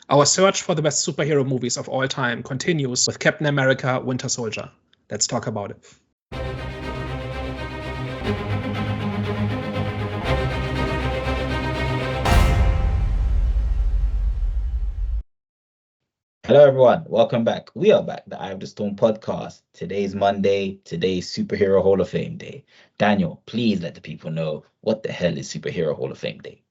Our search for the best superhero movies of all time continues with Captain America: Winter Soldier. Let's talk about it. Hello, everyone. Welcome back. We are back, the Eye of the Storm podcast. Today's Monday. Today's Superhero Hall of Fame Day. Daniel, please let the people know what the hell is Superhero Hall of Fame Day.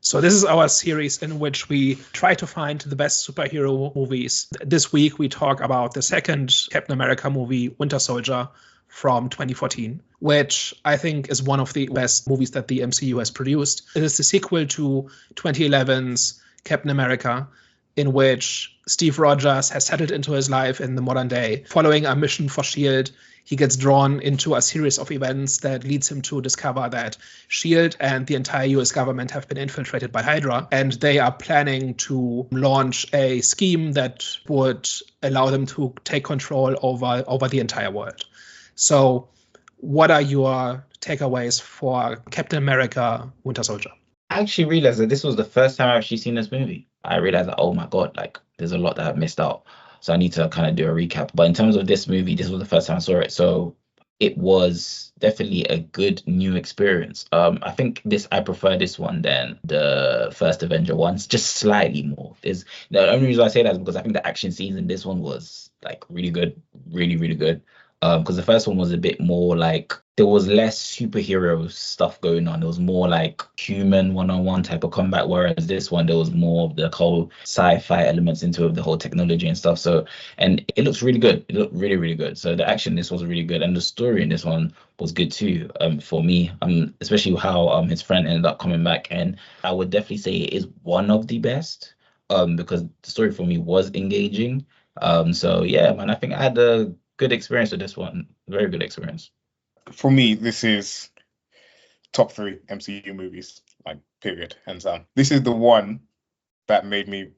So this is our series in which we try to find the best superhero movies. This week we talk about the second Captain America movie, Winter Soldier, from 2014, which I think is one of the best movies that the MCU has produced. It is the sequel to 2011's Captain America, in which Steve Rogers has settled into his life in the modern day. Following a mission for S.H.I.E.L.D., he gets drawn into a series of events that leads him to discover that S.H.I.E.L.D. and the entire US government have been infiltrated by Hydra, and they are planning to launch a scheme that would allow them to take control over the entire world. So what are your takeaways for Captain America: Winter Soldier? I actually realized that this was the first time I've actually seen this movie. I realized that, oh my God, like there's a lot that I've missed out. So I need to kind of do a recap. But in terms of this movie, this was the first time I saw it. So it was definitely a good new experience. I think I prefer this one than the first Avenger ones, just slightly more. The only reason I say that is because I think the action scenes in this one was like really good, really, really good. Because the first one was a bit more like there was less superhero stuff going on. It was more like human one-on-one type of combat, whereas this one there was more of the whole sci-fi elements into it, the whole technology and stuff. So, and it looks really good. It looked really, really good. So the action in this was really good, and the story in this one was good too. For me, especially how his friend ended up coming back, and I would definitely say it is one of the best. Because the story for me was engaging. So yeah, man, I think I had a good experience with this one. Very good experience. For me, this is top 3 MCU movies, like period, hands down. This is the one that made me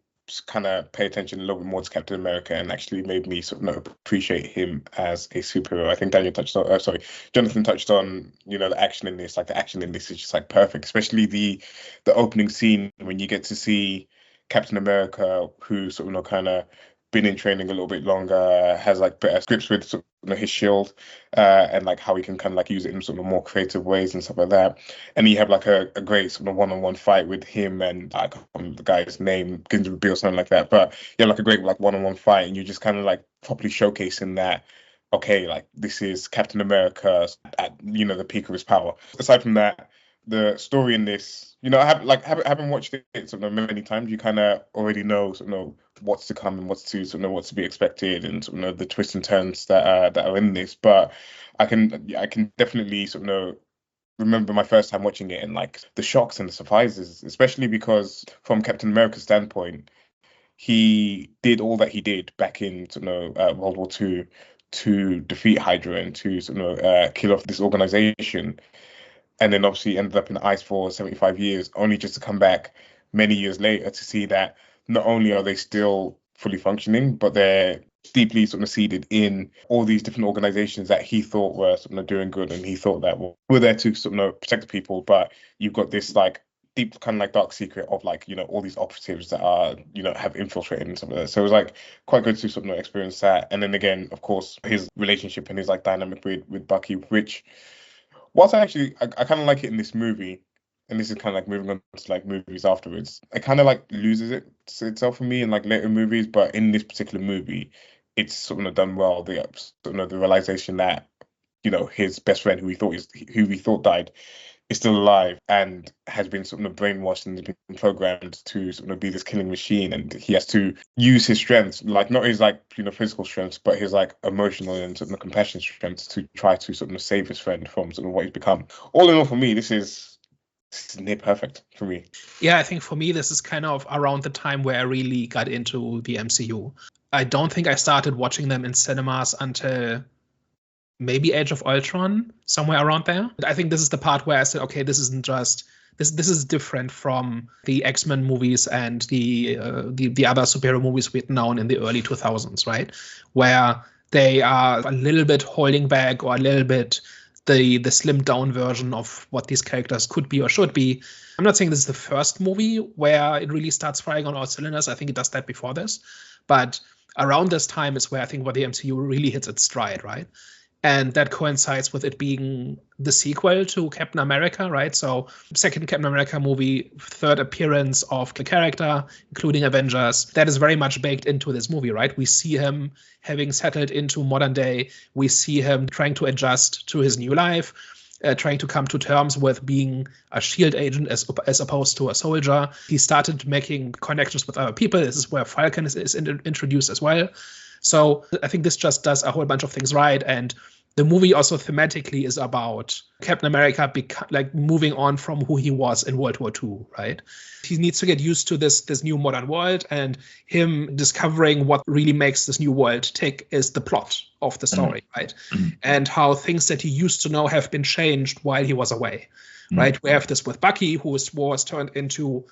kind of pay attention a little bit more to Captain America and actually made me sort of appreciate him as a superhero. I think Jonathan touched on, the action in this. Like the action in this is just like perfect, especially the opening scene when you get to see Captain America, who sort of kind of been in training a little bit longer, has like better grips with sort of his shield, and like how he can kind of like use it in sort of more creative ways and stuff like that. And you have like a great sort of one-on-one fight with him and like the guy's name begins with B or something like that. But you have like a great like one-on-one fight, and you're just kind of like properly showcasing that. Okay, like this is Captain America at the peak of his power. Aside from that, the story in this, having watched it sort of many times, you kind of already know sort of what's to come and what's to be expected, and sort of the twists and turns that are in this. But I can definitely sort of remember my first time watching it and like the shocks and the surprises, especially because from Captain America's standpoint, he did all that he did back in World War II to defeat Hydra and to kill off this organization. And then obviously ended up in the ice for 75 years, only just to come back many years later to see that not only are they still fully functioning, but they're deeply sort of seeded in all these different organizations that he thought were sort of doing good, and he thought that were there to sort of protect the people. But you've got this like deep kind of like dark secret of like all these operatives that are have infiltrated and stuff like that. So it was like quite good to sort of experience that. And then again, of course, his relationship and his like dynamic with Bucky, which whilst I kind of like it in this movie, and this is kind of like moving on to like movies afterwards, it kind of like loses itself for me in like later movies, but in this particular movie, it's sort of done well. The realization that his best friend, who he thought died, is still alive and has been sort of brainwashed and has been programmed to sort of be this killing machine, and he has to use his strengths, like not his like physical strengths, but his like emotional and sort of compassion strengths to try to sort of save his friend from sort of what he's become. All in all, for me, this is near perfect for me. Yeah, I think for me this is kind of around the time where I really got into the MCU. I don't think I started watching them in cinemas until maybe Age of Ultron, somewhere around there. I think this is the part where I said, okay, this isn't just this is different from the X-Men movies and the other superhero movies we'd known in the early 2000s, right? Where they are a little bit holding back or a little bit the slimmed down version of what these characters could be or should be. I'm not saying this is the first movie where it really starts firing on all cylinders. I think it does that before this. But around this time is where I think where the MCU really hits its stride, right? And that coincides with it being the sequel to Captain America, right? So second Captain America movie, third appearance of the character, including Avengers. That is very much baked into this movie, right? We see him having settled into modern day. We see him trying to adjust to his new life, trying to come to terms with being a SHIELD agent as opposed to a soldier. He started making connections with other people. This is where Falcon is introduced as well. So I think this just does a whole bunch of things right. And the movie also thematically is about Captain America moving on from who he was in World War II, right? He needs to get used to this new modern world, and him discovering what really makes this new world tick is the plot of the story, right? And how things that he used to know have been changed while he was away, right? We have this with Bucky, who was turned into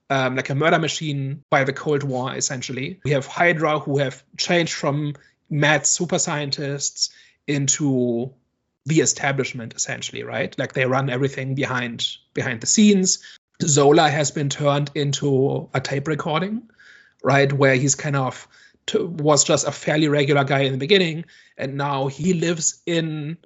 like a murder machine by the Cold War, essentially. We have Hydra, who have changed from mad super scientists into the establishment, essentially, right? Like they run everything behind the scenes. Zola has been turned into a tape recording, right? Where he's kind of was just a fairly regular guy in the beginning, and now he lives in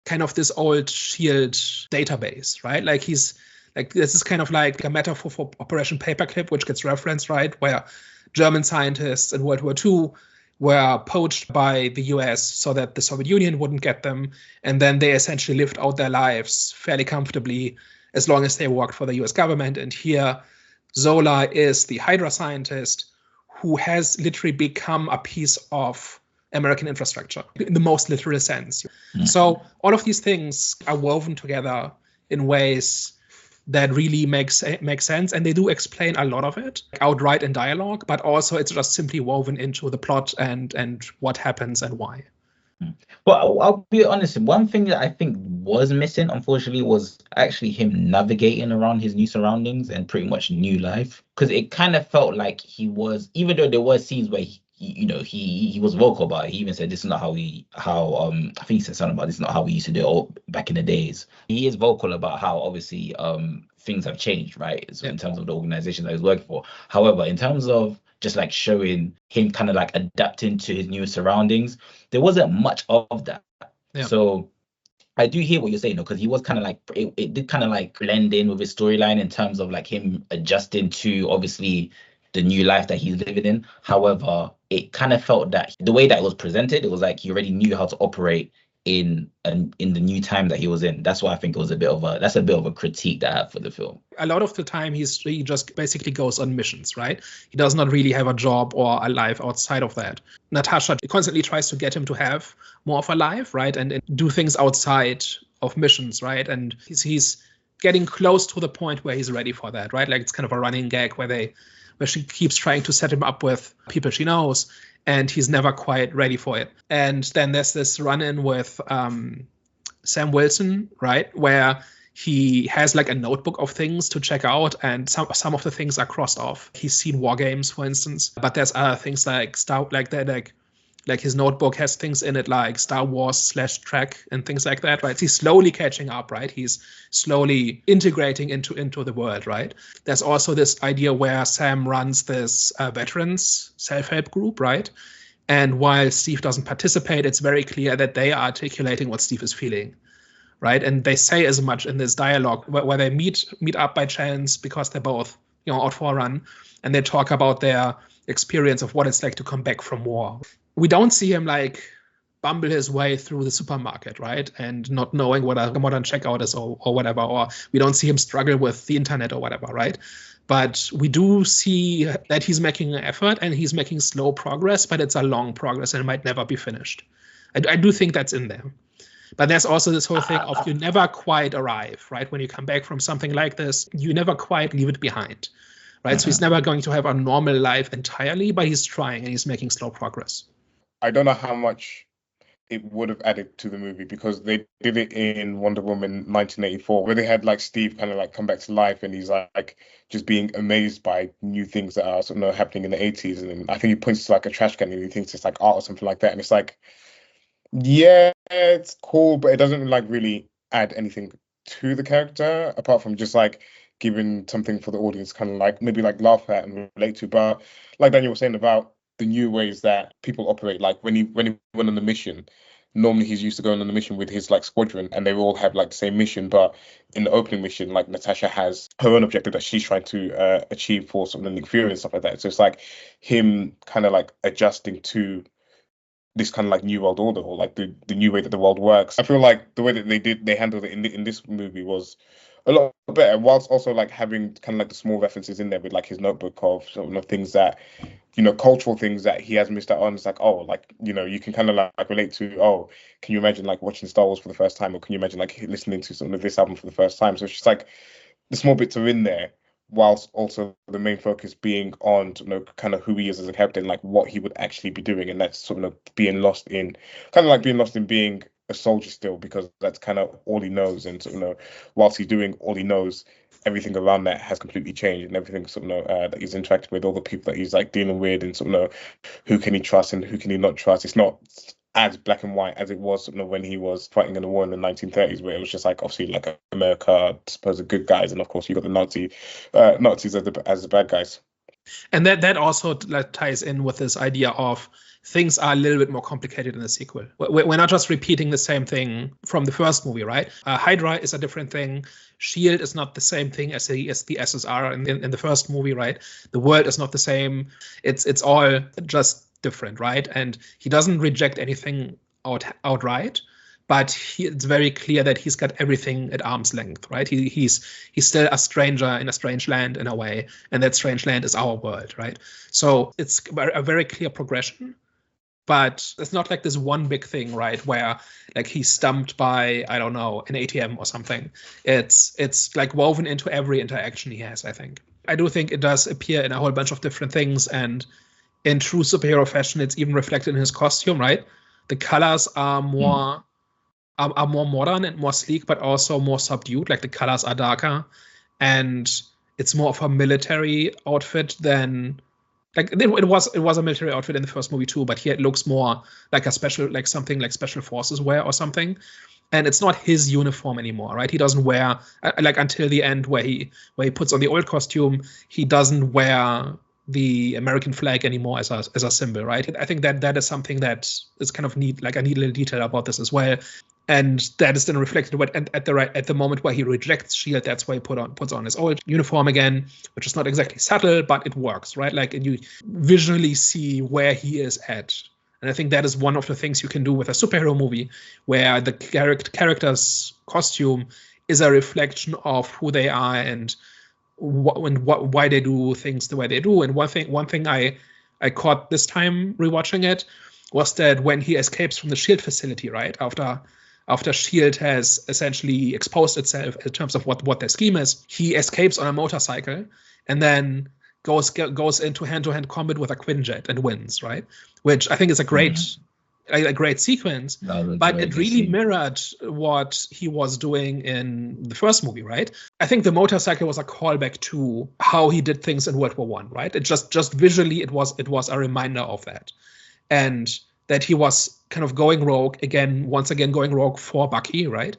kind of this old SHIELD database, right? Like he's like, this is kind of like a metaphor for Operation Paperclip, which gets referenced, right? Where German scientists in World War II were poached by the US so that the Soviet Union wouldn't get them. And then they essentially lived out their lives fairly comfortably as long as they worked for the US government. And here, Zola is the Hydra scientist who has literally become a piece of American infrastructure in the most literal sense. So all of these things are woven together in ways that really makes sense, and they do explain a lot of it outright in dialogue, but also it's just simply woven into the plot and what happens and why. Well, I'll be honest, one thing that I think was missing, unfortunately, was actually him navigating around his new surroundings and pretty much new life. Because it kind of felt like he was, even though there were scenes where he was vocal about it. He even said this is not how I think he said something about this is not how we used to do it back in the days. He is vocal about how obviously things have changed, right? So in terms of the organization that he's working for. However, in terms of just like showing him kind of like adapting to his new surroundings, there wasn't much of that. So I do hear what you're saying, though, because he was kind of like, it did kind of like blend in with his storyline in terms of like him adjusting to obviously the new life that he's living in. However, it kind of felt that the way that it was presented, it was like he already knew how to operate in the new time that he was in. That's why I think it was a bit of a critique that I have for the film. A lot of the time he just basically goes on missions, right? He does not really have a job or a life outside of that. Natasha constantly tries to get him to have more of a life, right? And do things outside of missions, right? And he's getting close to the point where he's ready for that, right? Like it's kind of a running gag where she keeps trying to set him up with people she knows, and he's never quite ready for it. And then there's this run-in with Sam Wilson, right, where he has like a notebook of things to check out, and some of the things are crossed off. He's seen War Games, for instance, but there's other things like his notebook has things in it like Star Wars /Trek and things like that, right? He's slowly catching up, right? He's slowly integrating into the world, right? There's also this idea where Sam runs this veterans self-help group, right? And while Steve doesn't participate, it's very clear that they are articulating what Steve is feeling, right? And they say as much in this dialogue where they meet up by chance because they're both, out for a run, and they talk about their experience of what it's like to come back from war. We don't see him like bumble his way through the supermarket, right? And not knowing what a modern checkout is or whatever, or we don't see him struggle with the internet or whatever, right? But we do see that he's making an effort and he's making slow progress, but it's a long progress and it might never be finished. I do think that's in there. But there's also this whole thing of you never quite arrive, right? When you come back from something like this, you never quite leave it behind, right? So he's never going to have a normal life entirely, but he's trying and he's making slow progress. I don't know how much it would have added to the movie because they did it in Wonder Woman 1984, where they had like Steve kind of like come back to life and he's like just being amazed by new things that are sort of happening in the 80s. And I think he points to like a trash can and he thinks it's like art or something like that. And it's like, Yeah, it's cool, but it doesn't like really add anything to the character apart from just like giving something for the audience kind of like maybe like laugh at and relate to. But like Daniel was saying about the new ways that people operate, like when he went on the mission, normally he's used to going on the mission with his like squadron and they all have like the same mission, but in the opening mission, like Natasha has her own objective that she's trying to achieve for some of the Nick Fury and stuff like that. So it's like him kind of like adjusting to this kind of like new world order or like the new way that the world works. I feel like the way that they handled it in this movie was a lot better, whilst also like having kind of like the small references in there with like his notebook of sort of things that cultural things that he has missed out on. It's like, oh, like you can kind of like relate to, oh, can you imagine like watching Star Wars for the first time, or can you imagine like listening to some of this album for the first time? So it's just like the small bits are in there, whilst also the main focus being on kind of who he is as a character and like what he would actually be doing, and that's sort of being lost in being a soldier still, because that's kind of all he knows, and whilst he's doing all he knows, everything around that has completely changed, and everything that he's interacting with, all the people that he's like dealing with, and who can he trust and who can he not trust. It's not as black and white as it was when he was fighting in the war in the 1930s, where it was just like obviously like America, I suppose, the good guys, and of course you got the Nazis as the bad guys. And that also ties in with this idea of things are a little bit more complicated in the sequel. We're not just repeating the same thing from the first movie, right? Hydra is a different thing. SHIELD is not the same thing as the SSR in the first movie, right? The world is not the same. It's all just different, right? And he doesn't reject anything outright, but it's very clear that he's got everything at arm's length, right? He's still a stranger in a strange land in a way, and that strange land is our world, right? So it's a very clear progression, but it's not like this one big thing, right, where like he's stumped by, I don't know, an ATM or something. It's like woven into every interaction he has, I think. I do think it does appear in a whole bunch of different things, and in true superhero fashion, it's even reflected in his costume, right? The colors are more modern and more sleek, but also more subdued. Like the colors are darker, and it's more of a military outfit than like it was a military outfit in the first movie too. But here it looks more like a special, like something like special forces wear or something. And it's not his uniform anymore, right? He doesn't wear like until the end where he puts on the old costume. He doesn't wear the American flag anymore as a symbol, right? I think that is something that is kind of neat. Like I need a little detail about this as well, and that is then reflected at the moment where he rejects SHIELD. That's why he puts on his old uniform again, which is not exactly subtle, but it works, right? Like, and you visually see where he is at. And I think that is one of the things you can do with a superhero movie, where the character's costume is a reflection of who they are and why they do things the way they do. And one thing I caught this time rewatching it was that when he escapes from the SHIELD facility, right, after SHIELD has essentially exposed itself in terms of what their scheme is, he escapes on a motorcycle and then goes into hand-to-hand combat with a Quinjet and wins, right? Which I think is a great sequence, but it really mirrored what he was doing in the first movie, right? I think the motorcycle was a callback to how he did things in World War I, right? It just visually it was a reminder of that, and that he was kind of going rogue once again going rogue for Bucky, right?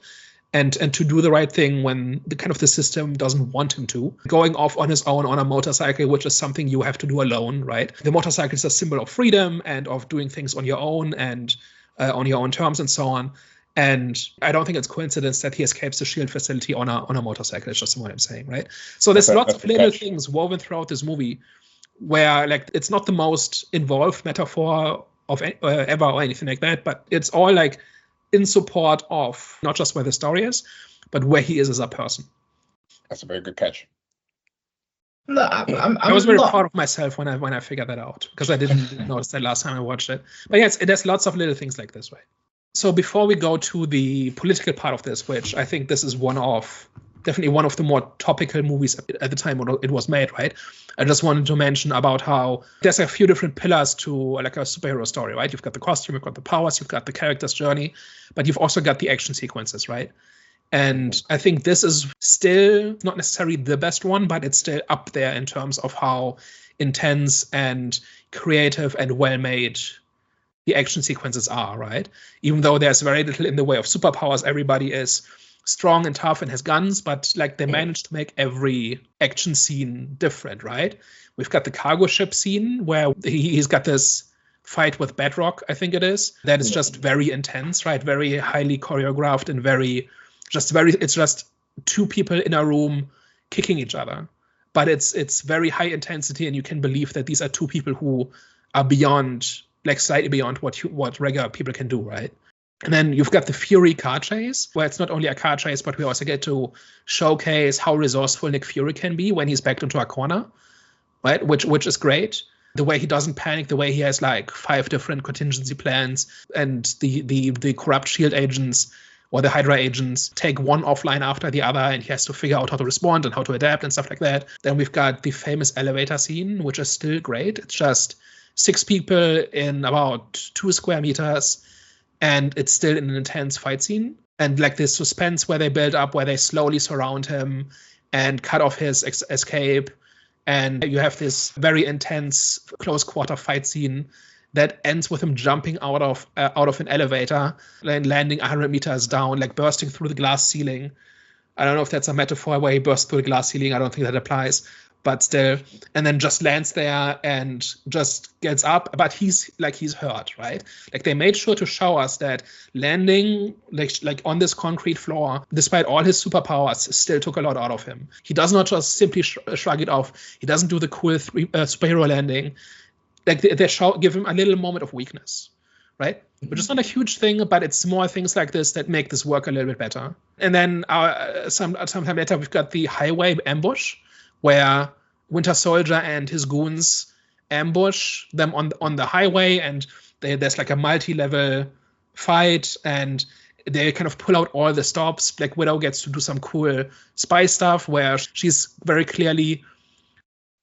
And to do the right thing when the system doesn't want him to, going off on his own on a motorcycle, which is something you have to do alone, right? The motorcycle is a symbol of freedom and of doing things on your own and on your own terms and so on. And I don't think it's coincidence that he escapes the SHIELD facility on a motorcycle. It's just what I'm saying, right? So there's lots of little things woven throughout this movie where like it's not the most involved metaphor of ever or anything like that, but it's all like in support of not just where the story is, but where he is as a person. That's a very good catch. No, I was very proud of myself when I figured that out, because I didn't notice that last time I watched it. But yes, there's lots of little things like this, right? So before we go to the political part of this, which I think this is definitely one of the more topical movies at the time when it was made, right? I just wanted to mention about how there's a few different pillars to like a superhero story, right? You've got the costume, you've got the powers, you've got the character's journey, but you've also got the action sequences, right? And I think this is still not necessarily the best one, but it's still up there in terms of how intense and creative and well-made the action sequences are, right? Even though there's very little in the way of superpowers, everybody is strong and tough and has guns, but like they managed to make every action scene different, right? We've got the cargo ship scene where he's got this fight with Bedrock, I think it is. That is just very intense, right? Very highly choreographed and it's just two people in a room kicking each other. But it's very high intensity, and you can believe that these are two people who are beyond, like slightly beyond what regular people can do, right? And then you've got the Fury car chase, where it's not only a car chase, but we also get to showcase how resourceful Nick Fury can be when he's backed into a corner, right? Which is great. The way he doesn't panic, the way he has like 5 different contingency plans, and the corrupt SHIELD agents or the Hydra agents take one offline after the other, and he has to figure out how to respond and how to adapt and stuff like that. Then we've got the famous elevator scene, which is still great. It's just 6 people in about 2 square meters, and it's still an intense fight scene. And like this suspense where they build up, where they slowly surround him and cut off his escape. And you have this very intense close quarter fight scene that ends with him jumping out of an elevator and landing 100 meters down, like bursting through the glass ceiling. I don't know if that's a metaphor where he bursts through the glass ceiling. I don't think that applies, but still. And then just lands there and just gets up, but he's hurt, right? Like they made sure to show us that landing like on this concrete floor, despite all his superpowers, still took a lot out of him. He does not just simply shrug it off. He doesn't do the cool superhero landing. Like they give him a little moment of weakness, right? Which is not a huge thing, but it's more things like this that make this work a little bit better. And then sometime later, we've got the highway ambush, where Winter Soldier and his goons ambush them on the highway, and there's like a multi-level fight, and they kind of pull out all the stops. Black Widow gets to do some cool spy stuff where she's very clearly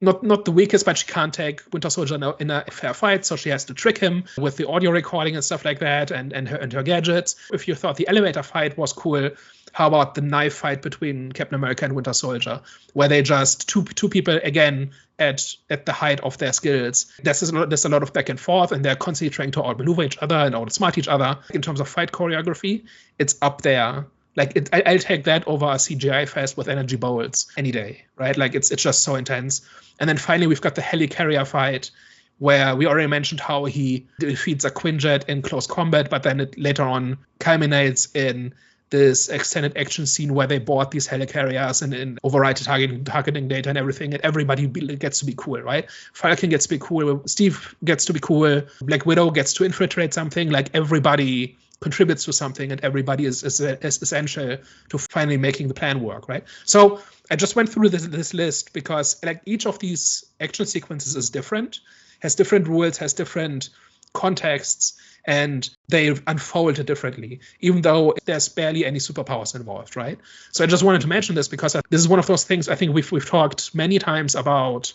not the weakest, but she can't take Winter Soldier in a fair fight, so she has to trick him with the audio recording and stuff like that, and her gadgets. If you thought the elevator fight was cool, how about the knife fight between Captain America and Winter Soldier, where they just two people again at the height of their skills. There's a lot of back and forth, and they're constantly trying to outmaneuver each other and outsmart each other. In terms of fight choreography, it's up there. Like I'll take that over a CGI fest with energy bolts any day, right? Like it's just so intense. And then finally we've got the helicarrier fight, where we already mentioned how he defeats a Quinjet in close combat, but then it later on culminates in this extended action scene where they board these helicarriers and override the targeting data and everything, and everybody gets to be cool, right? Falcon gets to be cool, Steve gets to be cool, Black Widow gets to infiltrate something. Like everybody contributes to something, and everybody is essential to finally making the plan work, right? So I just went through this list because like each of these action sequences is different, has different rules, has different contexts, and they unfold differently, even though there's barely any superpowers involved, right? So I just wanted to mention this because this is one of those things I think we've talked many times about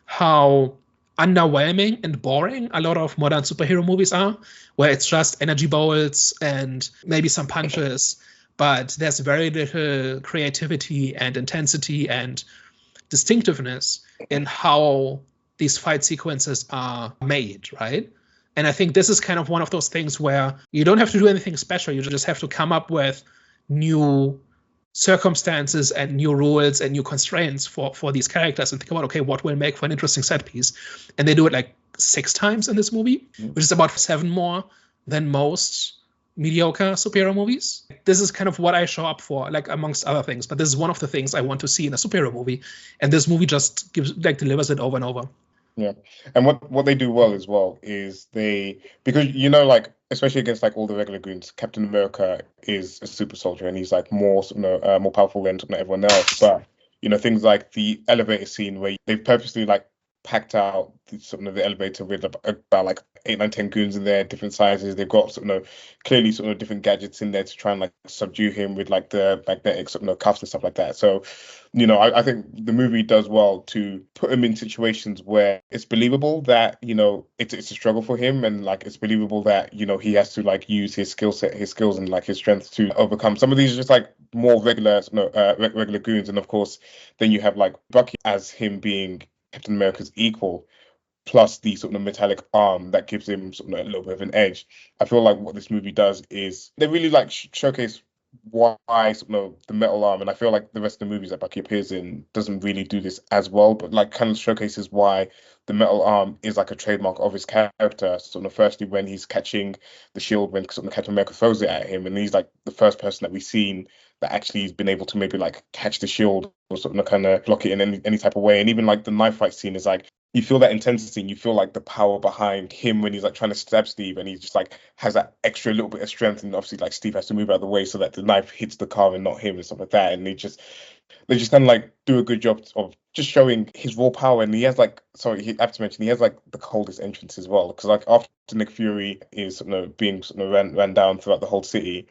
how underwhelming and boring a lot of modern superhero movies are, where it's just energy bolts and maybe some punches, but there's very little creativity and intensity and distinctiveness in how these fight sequences are made, right? And I think this is kind of one of those things where you don't have to do anything special. You just have to come up with new circumstances and new rules and new constraints for these characters and think about, okay, what will make for an interesting set piece? And they do it like 6 times in this movie, which is about 7 more than most mediocre superhero movies. This is kind of what I show up for, like amongst other things, but this is one of the things I want to see in a superhero movie. And this movie just delivers it over and over. Yeah, and what they do well as well is because like especially against like all the regular goons, Captain America is a super soldier and he's like more more powerful than everyone else. But things like the elevator scene where they've purposely like packed out the elevator with about like 8, 9, 10 goons in there, different sizes. They've got clearly different gadgets in there to try and like subdue him with like the magnetic cuffs and stuff like that. So I think the movie does well to put him in situations where it's believable that it's a struggle for him, and like it's believable that he has to like use his skill set, his skills, and like his strength to overcome some of these just like more regular regular goons. And of course then you have like Bucky as him being Captain America's equal, plus the sort of metallic arm that gives him sort of a little bit of an edge. I feel like what this movie does is they really like showcase why sort of the metal arm, and I feel like the rest of the movies that Bucky appears in doesn't really do this as well, but like kind of showcases why the metal arm is like a trademark of his character. Sort of firstly when he's catching the shield, when sort of Captain America throws it at him, and he's like the first person that we've seen that actually has been able to maybe like catch the shield or sort of kind of block it in any type of way. And even like the knife fight scene is like, you feel that intensity and you feel like the power behind him when he's like trying to stab Steve, and he just like has that extra little bit of strength, and obviously like Steve has to move out of the way so that the knife hits the car and not him and stuff like that. And they just kind of like do a good job of just showing his raw power. And he has like, I have to mention, he has like the coldest entrance as well, because like after Nick Fury is being ran down throughout the whole city,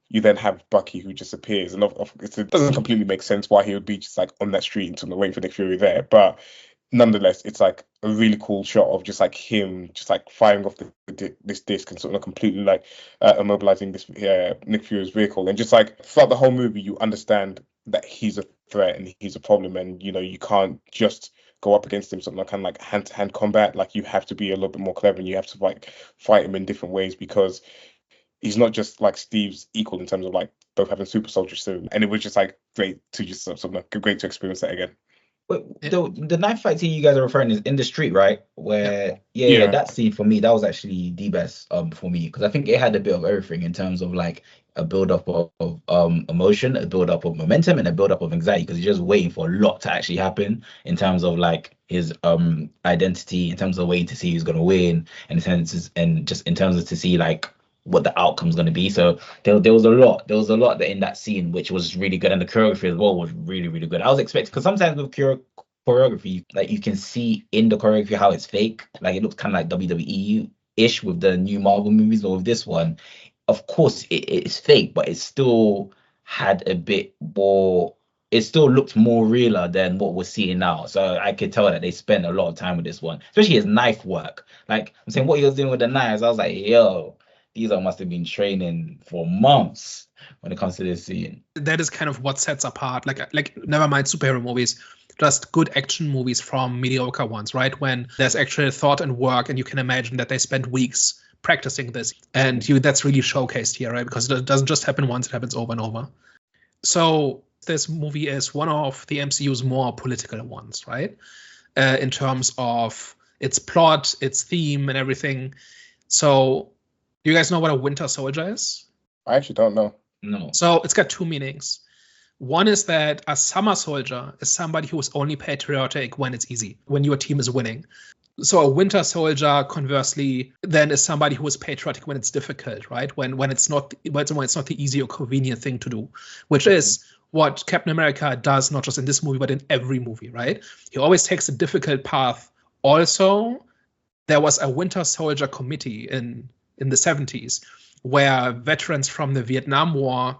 you then have Bucky who just appears, and it doesn't completely make sense why he would be just like on that street and waiting for Nick Fury there, but nonetheless, it's like a really cool shot of just like him just like firing off this disc and sort of completely like immobilizing this Nick Fury's vehicle. And just like throughout the whole movie, you understand that he's a threat and he's a problem, and you can't just go up against him something like kind of like hand-to-hand combat. Like you have to be a little bit more clever, and you have to like fight him in different ways, because he's not just like Steve's equal in terms of like both having super soldiers too. And it was just like great to experience that again. But the knife fight scene you guys are referring is in the street, right? Where yeah, that scene for me, that was actually the best for me, because I think it had a bit of everything in terms of like a build up of emotion, a build up of momentum, and a build up of anxiety, because you're just waiting for a lot to actually happen in terms of like his identity, in terms of waiting to see who's gonna win, and just in terms of to see like what the outcome's going to be. So there was a lot that in that scene which was really good, and the choreography as well was really, really good. I was expecting, because sometimes with choreography, like you can see in the choreography how it's fake, like it looks kind of like WWE-ish with the new Marvel movies, but with this one, of course it's fake, but it still had a bit more, it still looked more realer than what we're seeing now. So I could tell that they spent a lot of time with this one, especially his knife work. Like I'm saying, what he was doing with the knives, I was like, yo, these must have been training for months when it comes to this scene. That is kind of what sets apart, like never mind superhero movies, just good action movies from mediocre ones, right? When there's actually thought and work, and you can imagine that they spent weeks practicing this, and that's really showcased here, right? Because it doesn't just happen once, it happens over and over. So this movie is one of the MCU's more political ones, right? In terms of its plot, its theme, and everything. So do you guys know what a Winter Soldier is? I actually don't know. No. So it's got two meanings. One is that a summer soldier is somebody who is only patriotic when it's easy, when your team is winning. So a Winter Soldier, conversely, then is somebody who is patriotic when it's difficult, right? When it's not the easy or convenient thing to do, which is what Captain America does, not just in this movie, but in every movie, right? He always takes a difficult path. Also, there was a Winter Soldier committee in the 70s, where veterans from the Vietnam War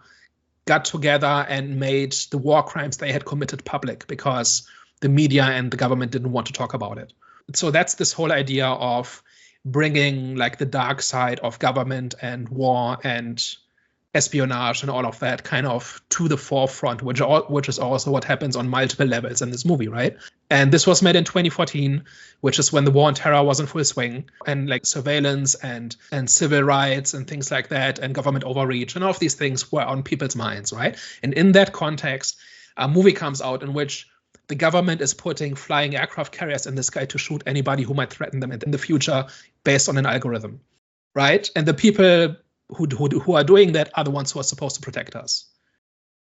got together and made the war crimes they had committed public, because the media and the government didn't want to talk about it. So that's this whole idea of bringing like the dark side of government and war and espionage and all of that kind of to the forefront, which is also what happens on multiple levels in this movie, right? And this was made in 2014, which is when the war on terror was in full swing, and like surveillance and civil rights and things like that, and government overreach and all of these things were on people's minds, right? And in that context, a movie comes out in which the government is putting flying aircraft carriers in the sky to shoot anybody who might threaten them in the future based on an algorithm, right? And the people who are doing that are the ones who are supposed to protect us.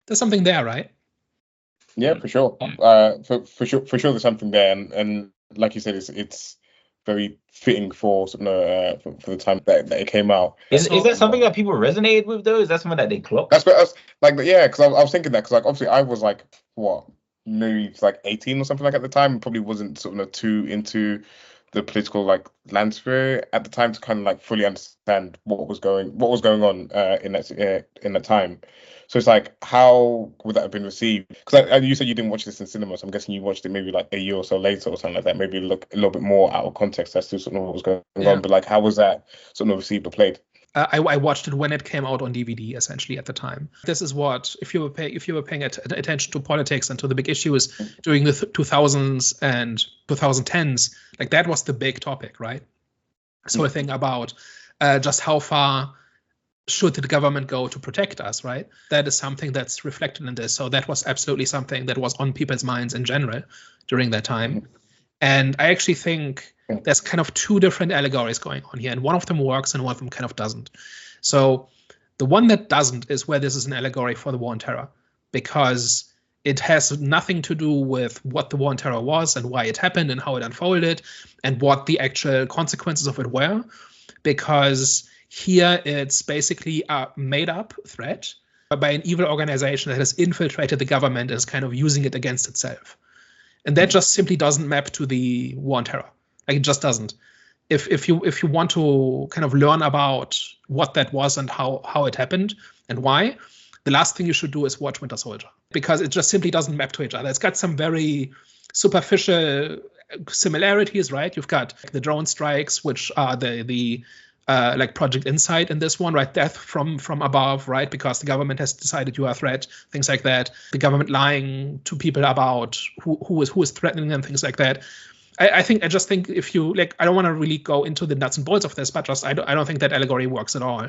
There's something there, right? Yeah, for sure. For sure, there's something there, and like you said, it's very fitting for for the time that it came out. Is that something that people resonated with though? Is that something that they clocked? That's what I was like. Yeah, because I was thinking that, because like obviously I was like maybe like 18 or something like at the time. Probably wasn't too into the political like landscape at the time to kind of like fully understand what was going on in that time. So it's like, how would that have been received? Because you said you didn't watch this in cinema, so I'm guessing you watched it maybe like a year or so later or something like that. Maybe look a little bit more out of context as to what was going on. But like, how was that received or played? I watched it when it came out on DVD, essentially, at the time. This is what, if you were paying attention to politics and to the big issues during the 2000s and 2010s, like that was the big topic, right? So a thing about just how far should the government go to protect us, right? That is something that's reflected in this. So that was absolutely something that was on people's minds in general during that time. And I actually think there's kind of two different allegories going on here, and one of them works and one of them kind of doesn't. So the one that doesn't is where this is an allegory for the war on terror, because it has nothing to do with what the war on terror was and why it happened and how it unfolded and what the actual consequences of it were, because here it's basically a made-up threat by an evil organization that has infiltrated the government and is kind of using it against itself. And that just simply doesn't map to the war on terror. Like, it just doesn't. If you want to kind of learn about what that was and how it happened and why, the last thing you should do is watch Winter Soldier, because it just simply doesn't map to each other. It's got some very superficial similarities, right? You've got the drone strikes, which are the like Project Insight in this one, right? Death from above, right? Because the government has decided you are a threat, things like that. The government lying to people about who is threatening them, things like that. I just think if you like, I don't want to really go into the nuts and bolts of this, but just I don't think that allegory works at all.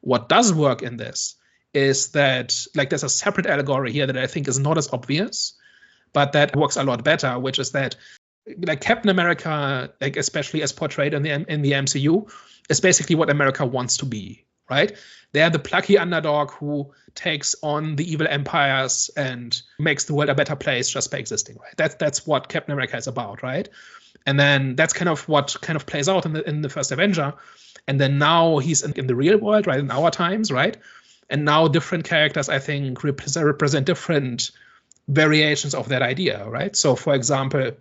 What does work in this is that like there's a separate allegory here that I think is not as obvious, but that works a lot better, which is that like Captain America, like especially as portrayed in the MCU, is basically what America wants to be, right? They're the plucky underdog who takes on the evil empires and makes the world a better place just by existing, right? That's what Captain America is about, right? And then that's kind of what kind of plays out in the first Avenger. And then now he's in the real world, right? In our times, right? And now different characters, I think, represent different variations of that idea, right? So, for example,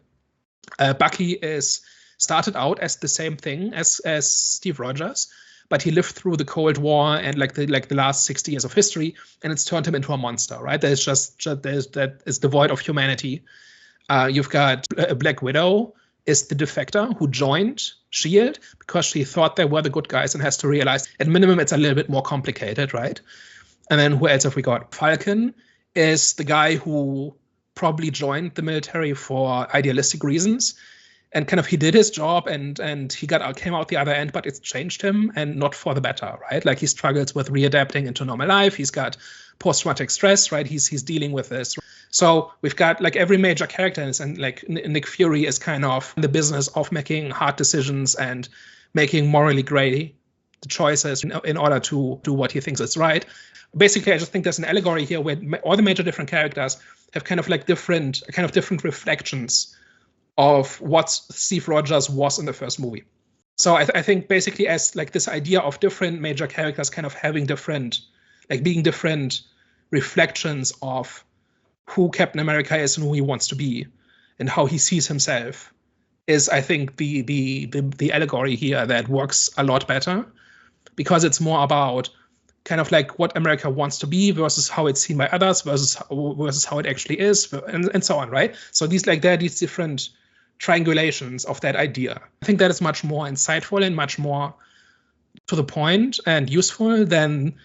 Bucky is started out as the same thing as Steve Rogers, but he lived through the Cold War and like the last 60 years of history, and it's turned him into a monster, right? That is devoid of humanity. You've got a Black Widow is the defector who joined SHIELD because she thought they were the good guys and has to realize at minimum it's a little bit more complicated, right? And then who else have we got? Falcon is the guy who probably joined the military for idealistic reasons, and kind of he did his job and he came out the other end, but it's changed him and not for the better, right? Like he struggles with readapting into normal life. He's got post-traumatic stress, right? He's dealing with this. So we've got like every major character, and like Nick Fury is kind of in the business of making hard decisions and making morally gray choices in order to do what he thinks is right. Basically, I just think there's an allegory here where all the major different characters have kind of like different reflections of what Steve Rogers was in the first movie. So I think basically as like this idea of different major characters kind of having different, like being different reflections of who Captain America is and who he wants to be and how he sees himself is, I think, the allegory here that works a lot better, because it's more about kind of like what America wants to be versus how it's seen by others versus how it actually is, and so on, right? So there are these different triangulations of that idea. I think that is much more insightful and much more to the point and useful than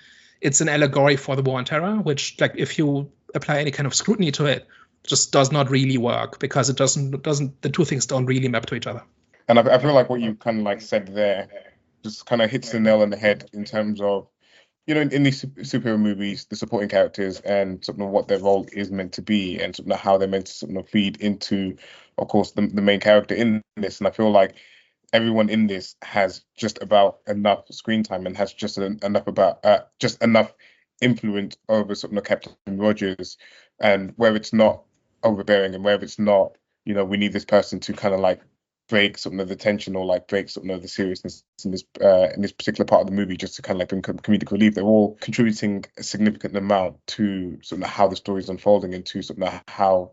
it's an allegory for the war on terror, which, like, if you apply any kind of scrutiny to it, just does not really work, because it doesn't the two things don't really map to each other. And I feel like what you kind of like said there just kind of hits the nail on the head in terms of, you know, in these superhero movies, the supporting characters and sort of what their role is meant to be, and sort of how they're meant to sort of feed into, of course, the main character in this. And I feel like everyone in this has just about enough screen time and has just enough influence over sort of Captain Rogers, and where it's not overbearing and where it's not, you know, we need this person to kind of like break something of the tension or like break something of the seriousness in this particular part of the movie, just to kind of like bring comedic relief. They're all contributing a significant amount to sort of how the story is unfolding and to sort of how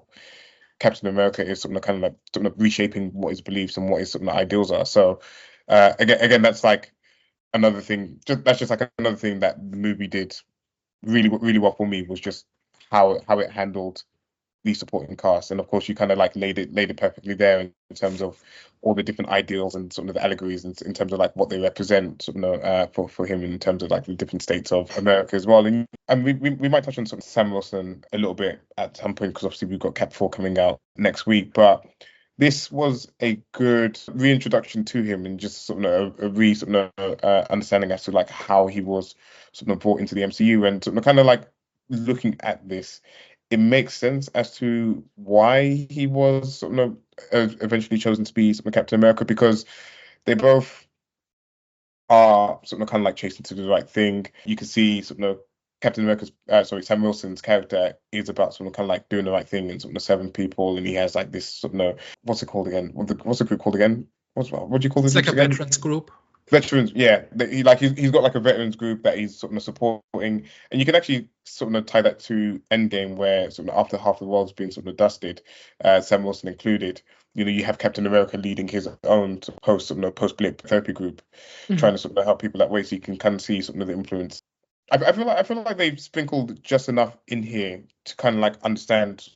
Captain America is sort of kind of like sort of reshaping what his beliefs and what his sort of ideals are. So again, that's like another thing. That's just like another thing that the movie did really well for me, was just how it handled the supporting cast, and of course you kind of like laid it perfectly there in terms of all the different ideals and sort of the allegories in terms of like what they represent sort of for him in terms of like the different states of America as well. And we might touch on sort of Sam Wilson a little bit at some point because obviously we've got Cap 4 coming out next week, but this was a good reintroduction to him and just sort of understanding as to like how he was sort of brought into the MCU and sort of kind of like looking at this. It makes sense as to why he was sort of eventually chosen to be sort of Captain America, because they both are sort of kind of like chasing to do the right thing. You can see sort of Captain America's, Sam Wilson's character is about sort of kind of like doing the right thing and sort of serving people, and he has like this sort of what's it called again? What's the group called again? What do you call this? It's like a again? veterans group. Veterans, yeah. He's got like a veterans group that he's sort of supporting, and you can actually sort of tie that to Endgame, where sort of after half the world's been sort of dusted, Sam Wilson included. You have Captain America leading his own post-blip therapy group, trying to sort of help people that way. So you can kind of see sort of the influence. I feel like they've sprinkled just enough in here to kind of like understand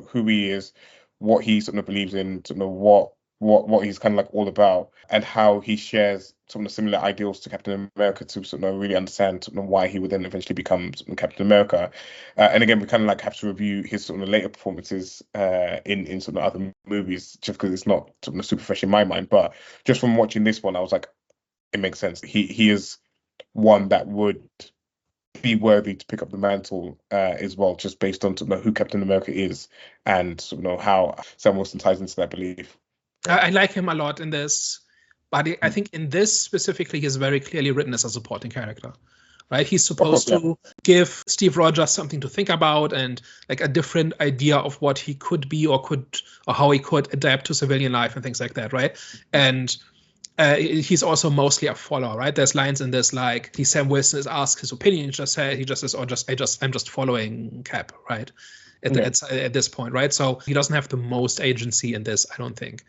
who he is, what he sort of believes in, sort of what he's kind of like all about, and how he shares some of the similar ideals to Captain America to sort of really understand sort of why he would then eventually become sort of Captain America. And again, we kind of like have to review his sort of later performances in sort of other movies, just because it's not sort of super fresh in my mind. But just from watching this one, I was like, it makes sense. He is one that would be worthy to pick up the mantle as well, just based on sort of who Captain America is and sort of how Sam Wilson ties into that belief. I like him a lot in this, but I think in this specifically, he's very clearly written as a supporting character, right? He's supposed to give Steve Rogers something to think about and like a different idea of what he could be or how he could adapt to civilian life and things like that, right? And he's also mostly a follower, right? There's lines in this like Sam Wilson is asked his opinion, he just says, I'm just following Cap, right? At this point, right? So he doesn't have the most agency in this, I don't think.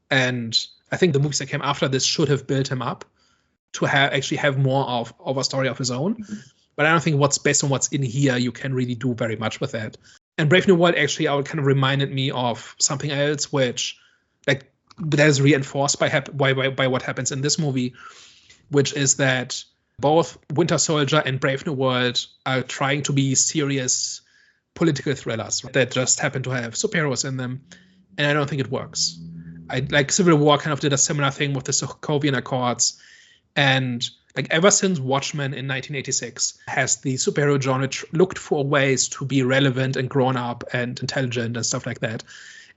And I think the movies that came after this should have built him up to have more of a story of his own. But I don't think based on what's in here, you can really do very much with that. And Brave New World actually kind of reminded me of something else, which like that is reinforced by what happens in this movie, which is that both Winter Soldier and Brave New World are trying to be serious political thrillers that just happen to have superheroes in them, and I don't think it works. Like Civil War kind of did a similar thing with the Sokovian Accords, and like ever since Watchmen in 1986 has the superhero genre looked for ways to be relevant and grown up and intelligent and stuff like that,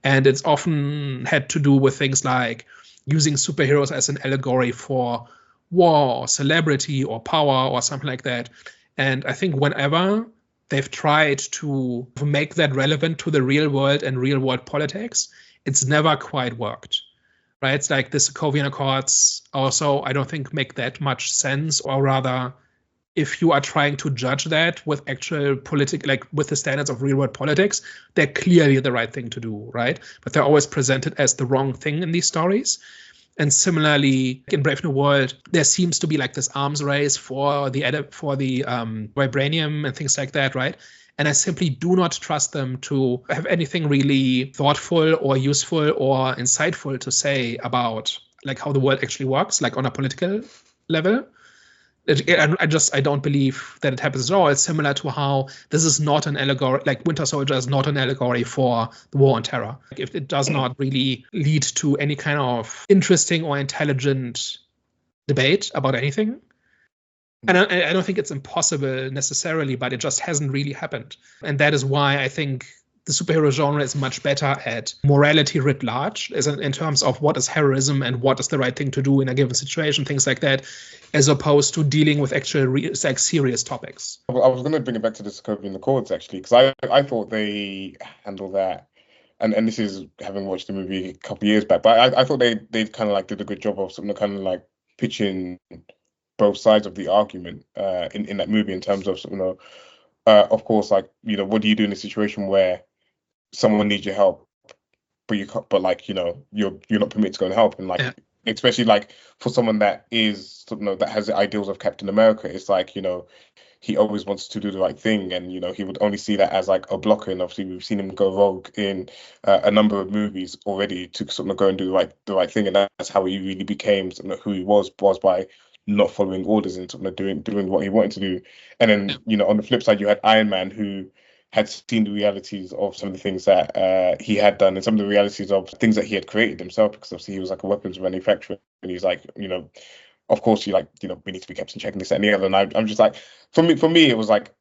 and it's often had to do with things like using superheroes as an allegory for war or celebrity or power or something like that. And I think whenever they've tried to make that relevant to the real world and real world politics, it's never quite worked, right? It's like the Sokovian Accords also, I don't think make that much sense, or rather, if you are trying to judge that with actual like with the standards of real world politics, they're clearly the right thing to do, right? But they're always presented as the wrong thing in these stories. And similarly, in Brave New World, there seems to be like this arms race for the vibranium and things like that, right? And I simply do not trust them to have anything really thoughtful or useful or insightful to say about like how the world actually works, like on a political level. I don't believe that it happens at all. It's similar to how this is not an allegory, like Winter Soldier is not an allegory for the war on terror. If it does not really lead to any kind of interesting or intelligent debate about anything. And I don't think it's impossible necessarily, but it just hasn't really happened. And that is why I think the superhero genre is much better at morality writ large, as in terms of what is heroism and what is the right thing to do in a given situation, things like that, as opposed to dealing with actual like serious topics. I was going to bring it back to the Sokovian Accords actually, because I thought they handled that, and this is having watched the movie a couple of years back, but I thought they kind of like did a good job of something kind of like pitching both sides of the argument in that movie in terms of of course, like, what do you do in a situation where someone needs your help, but you're not permitted to go and help, and like especially like for someone that is that has the ideals of Captain America, it's like he always wants to do the right thing, and he would only see that as like a blocker. And obviously, we've seen him go rogue in a number of movies already to sort of go and do the right thing, and that's how he really became sort of who he was by not following orders and sort of doing what he wanted to do. And then on the flip side, you had Iron Man, who had seen the realities of some of the things that he had done and some of the realities of things that he had created himself, because obviously he was like a weapons manufacturer, and he's like, of course, we need to be kept in check and this and the other. And I'm just like, for me, it was like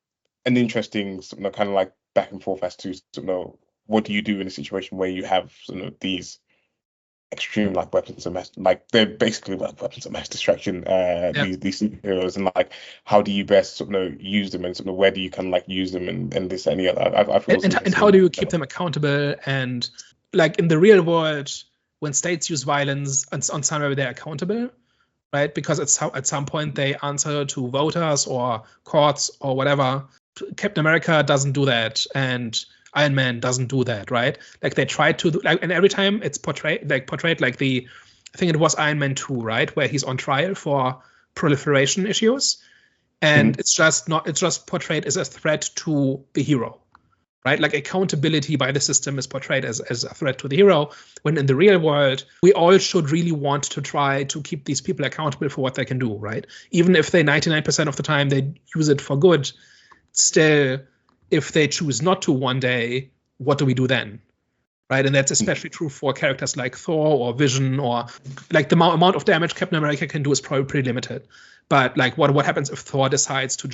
an interesting kind of like back and forth as to what do you do in a situation where you have these extreme like weapons of mass, like they're basically like weapons of mass destruction, these superheroes, and like how do you best use them, and where do you kind of like use them, and this and the other. And how do you keep them accountable? And like in the real world, when states use violence, on some level they're accountable, right? Because at some point they answer to voters or courts or whatever. Captain America doesn't do that, and Iron Man doesn't do that, right? Like they tried to do, like, and every time it's portrayed like I think it was Iron Man 2, right, where he's on trial for proliferation issues, and it's just portrayed as a threat to the hero, right? Like accountability by the system is portrayed as a threat to the hero, when in the real world we all should really want to try to keep these people accountable for what they can do, right? Even if they 99% of the time they use it for good, still, if they choose not to one day, what do we do then? Right? And that's especially true for characters like Thor or Vision, or like the amount of damage Captain America can do is probably pretty limited. But like what happens if Thor decides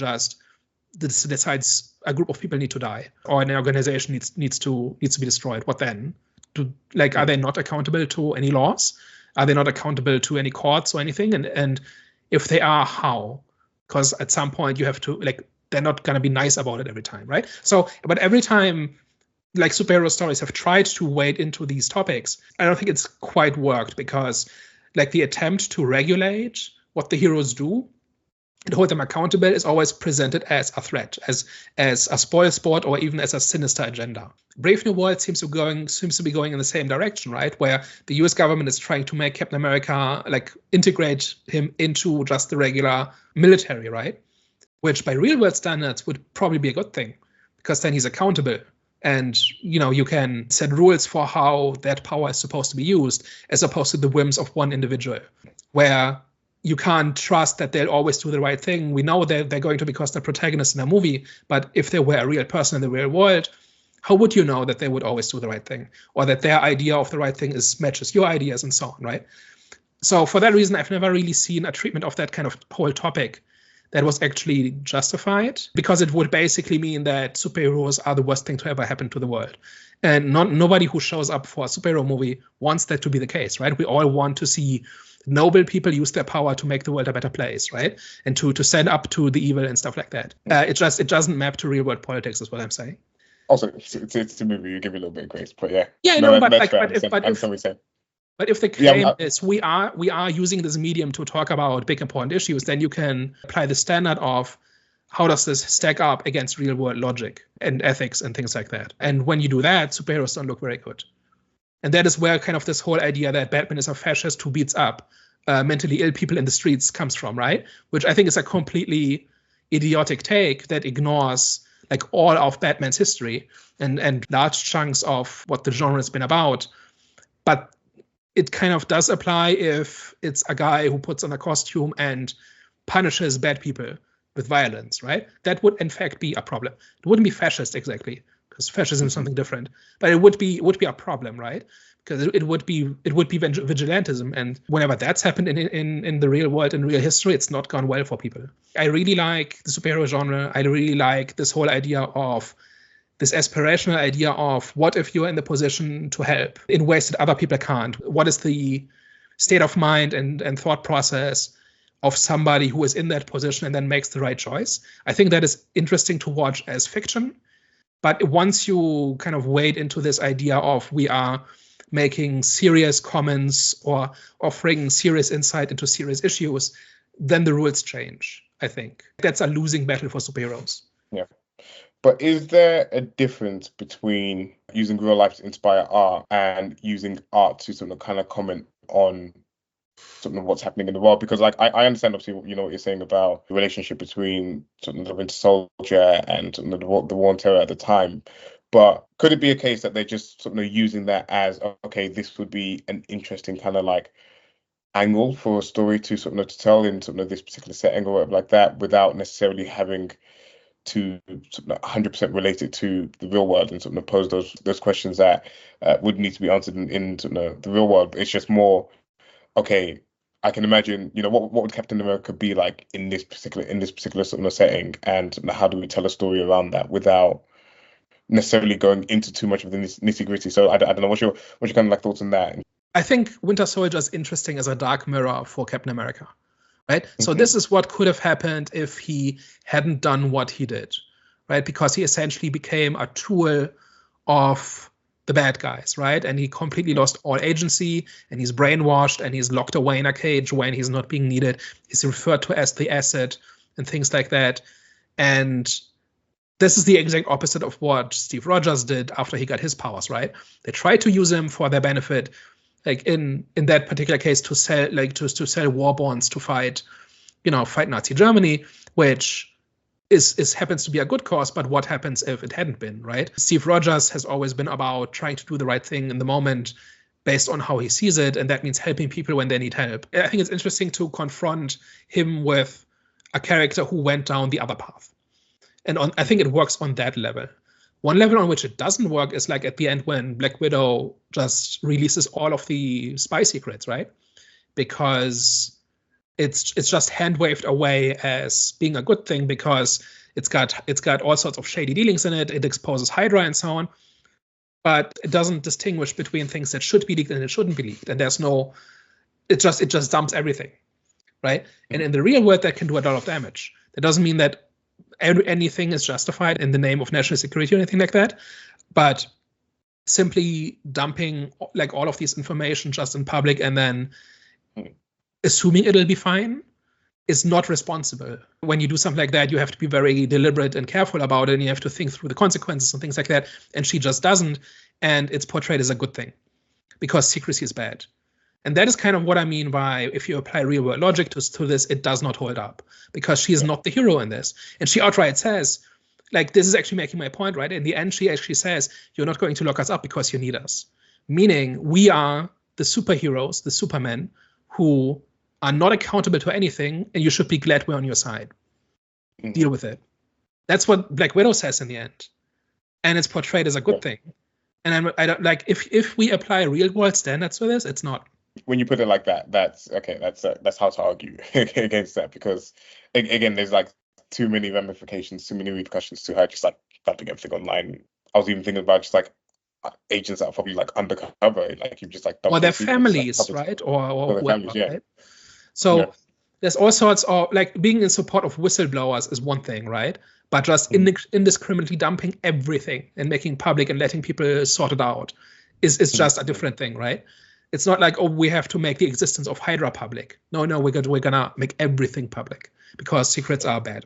a group of people need to die, or an organization needs to be destroyed? What then? Are they not accountable to any laws? Are they not accountable to any courts or anything? And if they are, how? Because at some point you have to, like, they're not going to be nice about it every time, right? So, but every time, like, superhero stories have tried to wade into these topics, I don't think it's quite worked, because, like, the attempt to regulate what the heroes do and hold them accountable is always presented as a threat, as a spoil sport, or even as a sinister agenda. Brave New World seems to be going in the same direction, right? Where the US government is trying to make Captain America, like, integrate him into just the regular military, right? Which by real world standards would probably be a good thing, because then he's accountable, and you can set rules for how that power is supposed to be used, as opposed to the whims of one individual, where you can't trust that they'll always do the right thing. We know they're going to, because they're protagonists in a movie, but if they were a real person in the real world, how would you know that they would always do the right thing, or that their idea of the right thing matches your ideas, and so on, right? So for that reason, I've never really seen a treatment of that kind of whole topic that was actually justified, because it would basically mean that superheroes are the worst thing to ever happen to the world. And nobody who shows up for a superhero movie wants that to be the case, right? We all want to see noble people use their power to make the world a better place, right? And to stand up to the evil and stuff like that. It doesn't map to real world politics, is what I'm saying. Also, it's a movie, you give it a little bit of grace, but yeah. Yeah, no, but if the claim is we are using this medium to talk about big important issues, then you can apply the standard of how does this stack up against real world logic and ethics and things like that. And when you do that, superheroes don't look very good. And that is where kind of this whole idea that Batman is a fascist who beats up mentally ill people in the streets comes from, right? Which I think is a completely idiotic take that ignores like all of Batman's history and large chunks of what the genre has been about. But it kind of does apply if it's a guy who puts on a costume and punishes bad people with violence, right? That would in fact be a problem. It wouldn't be fascist exactly, because fascism is something different, but it would be a problem, right? Because it would be vigilantism, and whenever that's happened in the real world, in real history, it's not gone well for people. I really like the superhero genre. I really like this whole idea of this aspirational idea of what if you're in the position to help in ways that other people can't? What is the state of mind and thought process of somebody who is in that position and then makes the right choice? I think that is interesting to watch as fiction. But once you kind of wade into this idea of we are making serious comments or offering serious insight into serious issues, then the rules change, I think. That's a losing battle for superheroes. Yeah. But is there a difference between using real life to inspire art and using art to sort of kind of comment on sort of what's happening in the world, because like I understand obviously what you're saying about the relationship between sort of the Winter Soldier and sort of the War on Terror at the time, but could it be a case that they're just sort of using that as, okay, this would be an interesting kind of like angle for a story to sort of to tell in sort of this particular setting or whatever like that, without necessarily having to sort of 100% relate it to the real world and sort of pose those questions that would need to be answered in sort of the real world. It's just more, okay, I can imagine, what would Captain America be like in this particular sort of setting, and how do we tell a story around that without necessarily going into too much of the nitty gritty. So I don't know, what's your kind of like thoughts on that? I think Winter Soldier is interesting as a dark mirror for Captain America, right? So this is what could have happened if he hadn't done what he did, right? Because he essentially became a tool of the bad guys, right? And he completely lost all agency, and he's brainwashed, and he's locked away in a cage when he's not being needed. He's referred to as the asset and things like that. And this is the exact opposite of what Steve Rogers did after he got his powers, right? They tried to use him for their benefit, like in that particular case, to sell to sell war bonds to fight Nazi Germany, which is happens to be a good cause. But what happens if it hadn't been, right? Steve Rogers has always been about trying to do the right thing in the moment based on how he sees it, and that means helping people when they need help. I think it's interesting to confront him with a character who went down the other path. And I think it works on that level. One level on which it doesn't work is like at the end when Black Widow just releases all of the spy secrets, right? Because it's just hand waved away as being a good thing because it's got all sorts of shady dealings in it. It exposes Hydra and so on, but it doesn't distinguish between things that should be leaked and it shouldn't be leaked. And it just dumps everything, right? And in the real world, that can do a lot of damage. That doesn't mean that anything is justified in the name of national security or anything like that, but simply dumping like all of this information just in public and then assuming it'll be fine is not responsible. When you do something like that, you have to be very deliberate and careful about it, and you have to think through the consequences and things like that, and she just doesn't, and it's portrayed as a good thing because secrecy is bad. And that is kind of what I mean by, if you apply real world logic to this, it does not hold up because she is not the hero in this. And she outright says, like, this is actually making my point, right? In the end, she actually says, you're not going to lock us up because you need us. Meaning we are the superheroes, the supermen who are not accountable to anything, and you should be glad we're on your side. Deal with it. That's what Black Widow says in the end. And it's portrayed as a good thing. And I don't like, if we apply real world standards to this, it's not. When you put it like that, that's okay. That's hard to argue against that, because again, there's like too many ramifications, too many repercussions to her just like dumping everything online. I was even thinking about just like agents that are probably like undercover, like you just like dump their families, like, right? Or their families, yeah. Right? So there's all sorts of, like, being in support of whistleblowers is one thing, right? But just indiscriminately dumping everything and making public and letting people sort it out is just a different thing, right? It's not like, oh, we have to make the existence of Hydra public. No, we're gonna make everything public because secrets are bad.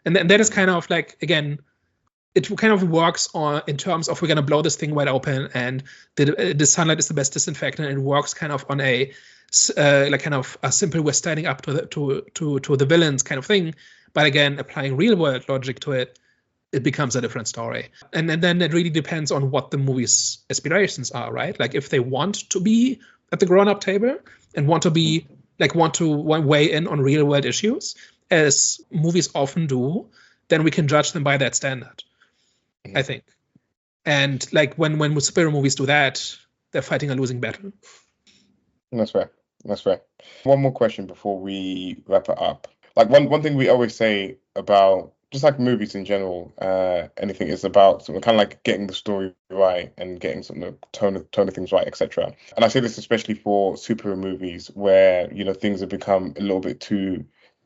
And then that is kind of like, again, it kind of works on in terms of we're gonna blow this thing wide open and the sunlight is the best disinfectant. And it works kind of on a like kind of a simple we're standing up to the villains kind of thing. But again, applying real world logic to it, it becomes a different story. And then it really depends on what the movie's aspirations are, right? Like if they want to be at the grown-up table and want to weigh in on real world issues, as movies often do, then we can judge them by that standard, I think. And like when superhero movies do that, they're fighting a losing battle. That's fair. One more question before we wrap it up. Like one thing we always say about just like movies in general, anything is about sort of kind of like getting the story right and getting some of the tone of things right, etc. And I say this especially for superhero movies where, things have become a little bit too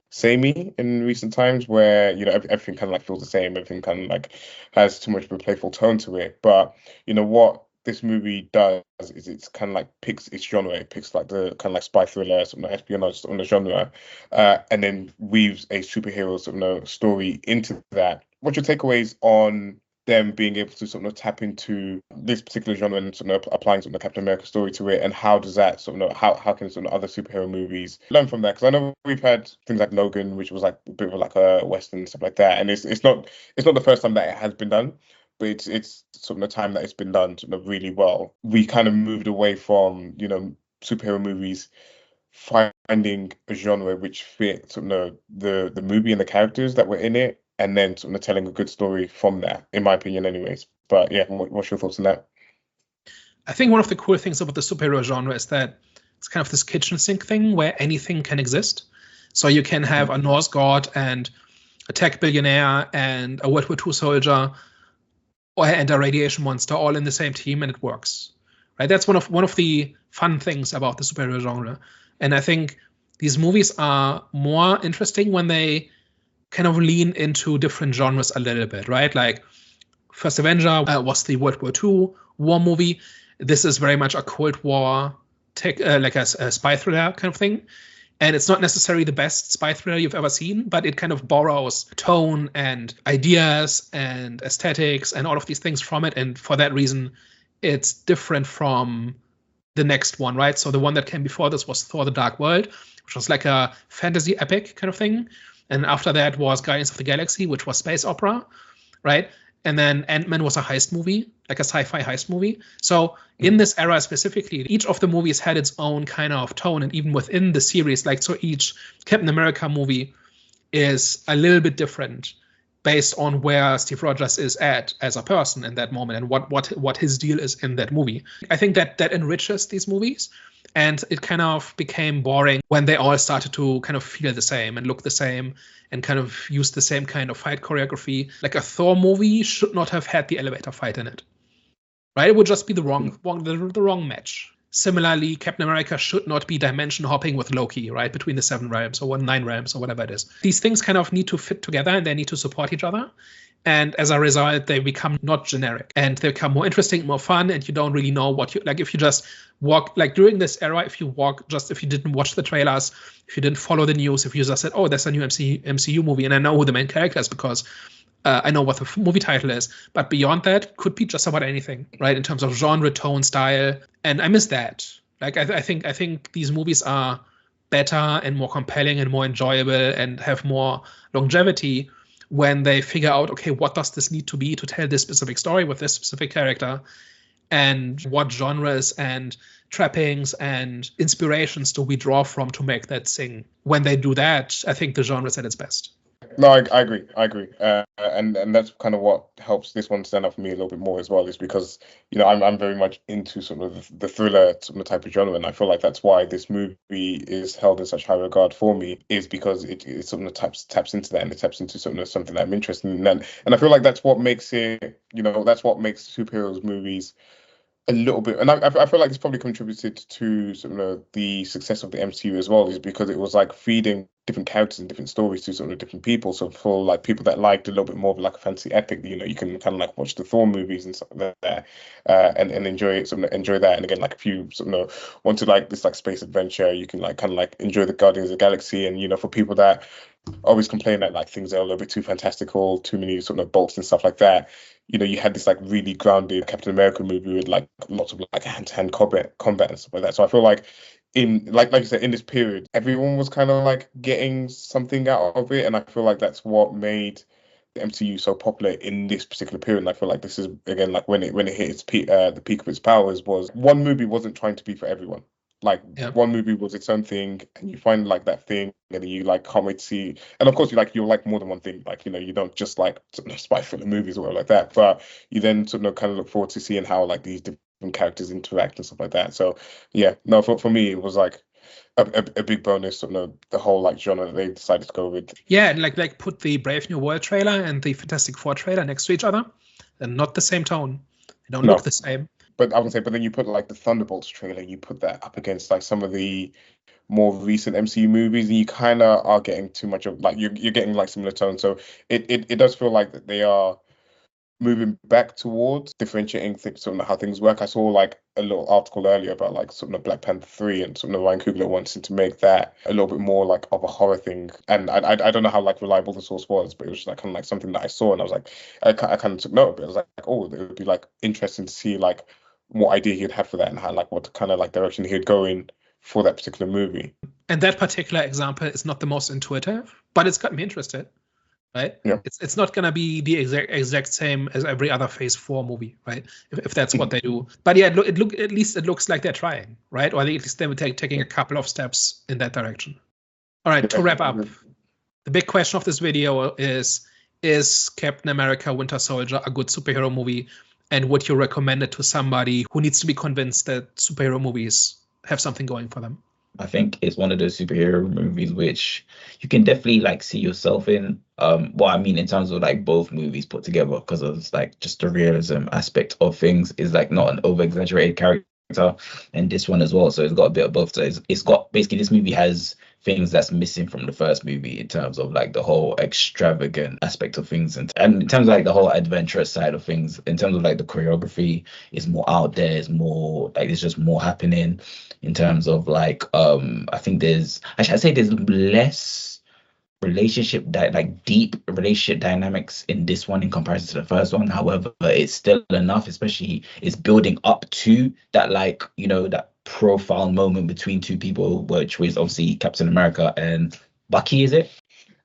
samey in recent times, where, everything kind of like feels the same, everything kind of like has too much of a playful tone to it. But what this movie does is it's kind of like picks its genre. It picks like the kind of like spy thriller, sort of espionage on the genre, and then weaves a superhero sort of story into that. What's your takeaways on them being able to sort of tap into this particular genre and sort of applying sort of the Captain America story to it, and how does that sort of how can sort of other superhero movies learn from that? Because I know we've had things like Logan, which was like a bit of like a Western and stuff like that, and it's not the first time that it has been done, but it's sort of the time that it's been done sort of really well. We kind of moved away from, you know, superhero movies finding a genre which fit sort of the movie and the characters that were in it, and then sort of telling a good story from that, in my opinion, anyways. But yeah, what's your thoughts on that? I think one of the cool things about the superhero genre is that it's kind of this kitchen sink thing where anything can exist. So you can have a Norse god and a tech billionaire and a World War II soldier and a radiation monster all in the same team, and it works. Right? That's one of the fun things about the superhero genre. And I think these movies are more interesting when they kind of lean into different genres a little bit, right? Like First Avenger was the World War II war movie. This is very much a Cold War like a spy thriller kind of thing. And it's not necessarily the best spy thriller you've ever seen, but it kind of borrows tone and ideas and aesthetics and all of these things from it. And for that reason, it's different from the next one, right? So the one that came before this was Thor: The Dark World, which was like a fantasy epic kind of thing. And after that was Guardians of the Galaxy, which was space opera, right? And then Ant-Man was a heist movie, like a sci-fi heist movie. So in this era specifically, each of the movies had its own kind of tone. And even within the series, like, so each Captain America movie is a little bit different based on where Steve Rogers is at as a person in that moment and what his deal is in that movie. I think that enriches these movies. And it kind of became boring when they all started to kind of feel the same and look the same and kind of use the same kind of fight choreography. Like a Thor movie should not have had the elevator fight in it, right? It would just be the wrong match. Similarly, Captain America should not be dimension hopping with Loki, right? Between the 7 realms or 9 realms or whatever it is. These things kind of need to fit together and they need to support each other. And as a result, they become not generic and they become more interesting, more fun. And you don't really know what you like. If you just walk, like during this era, if you didn't watch the trailers, if you didn't follow the news, if you just said, oh, there's a new MCU movie and I know who the main character is because I know what the movie title is. But beyond that, could be just about anything, right? In terms of genre, tone, style. And I miss that. Like, I think these movies are better and more compelling and more enjoyable and have more longevity when they figure out, okay, what does this need to be to tell this specific story with this specific character, and what genres and trappings and inspirations do we draw from to make that sing? When they do that, I think the genre is at its best. No, I agree. And that's kind of what helps this one stand out for me a little bit more as well, is because, you know, I'm very much into sort of the thriller sort of type of genre, and I feel like that's why this movie is held in such high regard for me, is because it sort of taps into that, and it taps into sort of something that I'm interested in, and I feel like that's what makes it, you know, that's what makes superheroes movies a little bit, and I feel like it's probably contributed to sort of the success of the MCU as well, is because it was like feeding different characters and different stories to sort of different people. So for like people that liked a little bit more of like a fantasy epic, you know, you can kind of like watch the Thor movies and stuff like that, and enjoy it, sort of enjoy that. And again, like if you sort of want to like this like space adventure, you can like kind of like enjoy the Guardians of the Galaxy. And, you know, for people that always complain that like things are a little bit too fantastical, too many sort of bolts and stuff like that, you know, you had this like really grounded Captain America movie with like lots of like hand-to-hand combat and stuff like that. So I feel like in like you said, in this period, everyone was kind of like getting something out of it, and I feel like that's what made the MCU so popular in this particular period. And I feel like this is again like when it hit its the peak of its powers, was one movie wasn't trying to be for everyone. Like one movie was its own thing, and you find like that thing, and you like can't wait to see. And of course, you like more than one thing. Like, you know, you don't just like sort of spy thriller movies or whatever like that, but you then sort of kind of look forward to seeing how like these different characters interact and stuff like that. So yeah, no, for me it was like a big bonus, sort of the whole like genre that they decided to go with. Yeah, and like put the Brave New World trailer and the Fantastic Four trailer next to each other, and not the same tone. They don't look the same. But I would say, but then you put like the Thunderbolts trailer, you put that up against like some of the more recent MCU movies, and you kind of are getting too much of like you're getting like similar tones. So it does feel like that they are moving back towards differentiating things, sort of how things work. I saw like a little article earlier about like sort of Black Panther 3 and sort of Ryan Coogler wanting to make that a little bit more like of a horror thing. And I don't know how like reliable the source was, but it was just like kind of like something that I saw and I was like, I kind of took note of it. I was like, oh, it would be like interesting to see like what idea he'd had for that and how like what kind of like direction he'd go in for that particular movie. And that particular example is not the most intuitive, but it's got me interested. Right? Yeah. It's not gonna be the exact same as every other Phase 4 movie, right? If that's what they do. But yeah, at least it looks like they're trying, right? Or at least they were taking a couple of steps in that direction. All right, to wrap up, the big question of this video is Captain America Winter Soldier a good superhero movie? And would you recommend it to somebody who needs to be convinced that superhero movies have something going for them? I think it's one of those superhero movies which you can definitely like see yourself in. Well, I mean, in terms of like both movies put together, because of like just the realism aspect of things is like not an over exaggerated character, and this one as well. So it's got a bit of both. So it's got basically this movie has things that's missing from the first movie in terms of like the whole extravagant aspect of things, and in terms of like the whole adventurous side of things. In terms of like the choreography is more out there, is more like there's just more happening. In terms of like I think there's actually I'd say there's less deep relationship dynamics in this one in comparison to the first one. However, it's still enough, especially it's building up to that, like, you know, that profound moment between two people, which was obviously Captain America and Bucky, is it?